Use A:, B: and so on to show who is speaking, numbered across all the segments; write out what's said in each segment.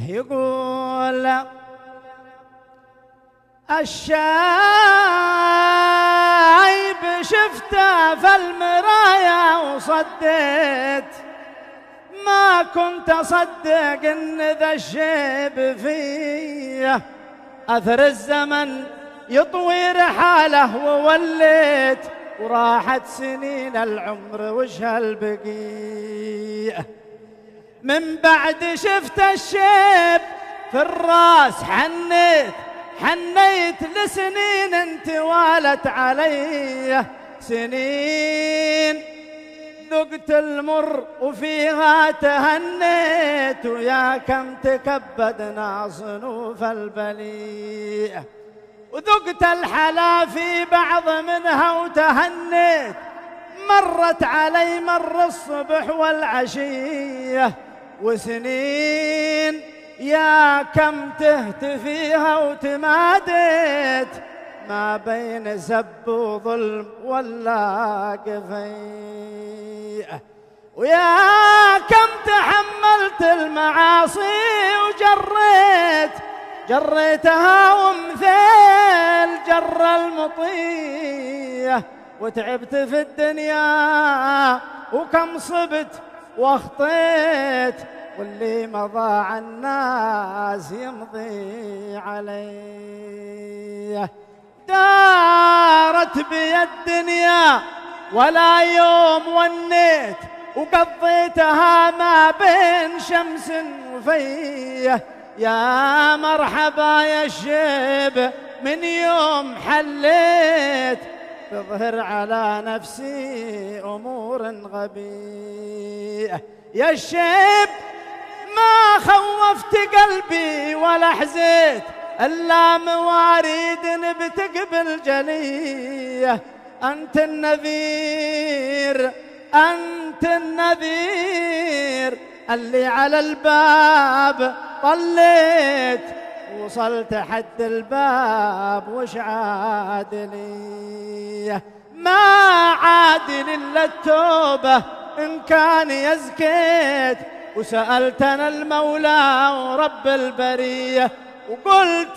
A: يقول الشايب شفته في المرايا وصديت، ما كنت أصدق إن ذا الشيب فيه أثر الزمن يطوي رحاله، ووليت وراحت سنين العمر وش هالبقيه. من بعد شفت الشيب في الراس حنيت لسنين انتوالت علي، سنين ذقت المر وفيها تهنيت، ويا كم تكبدنا صنوف البلية، وذقت الحلا في بعض منها وتهنيت، مرت علي مر الصبح والعشية، وسنين يا كم تهت فيها وتماديت، ما بين سب وظلم ولا قفيه، ويا كم تحملت المعاصي جريتها ومثل جر المطيه، وتعبت في الدنيا وكم صبت واخطيت، واللي مضى عن الناس يمضي عليه. دارت بي الدنيا ولا يوم ونيت، وقضيتها ما بين شمس وفيه، يا مرحبا يا الشيب من يوم حليت، تظهر على نفسي أمور غبية. يا الشيب ما خوفت قلبي ولا حزيت، إلا مواريد بتقبل جلية، أنت النذير اللي على الباب طليت، وصلت حد الباب وش عادلي، ما عادل إلا التوبة إن كان يزكيت، وسألتنا المولى ورب البرية، وقلت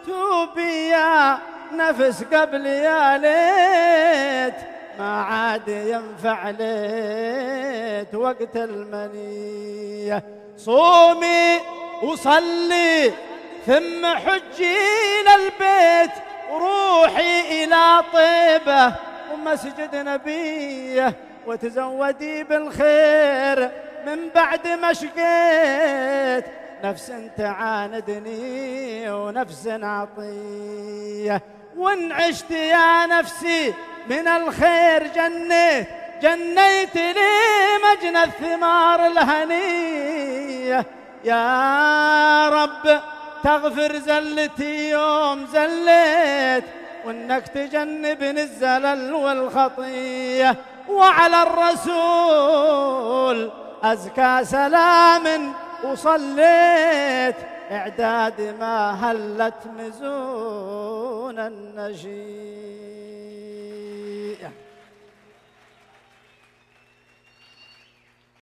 A: توبي يا نفس قبل يا ليت، ما عاد ينفع ليت وقت المنية. صومي وصلي ثم حجي للبيت، وروحي إلى طيبة ومسجد نبيه، وتزودي بالخير من بعد ما شقيت، نفس تعاندني ونفس عطية، وإن عشت يا نفسي من الخير جنيت لي مجنى الثمار الهنية. يا رب تغفر زلتي يوم زليت، وإنك تجنبني الزلل والخطية، وعلى الرسول أزكى سلام وصليت، إعداد ما هلت مزون النجية.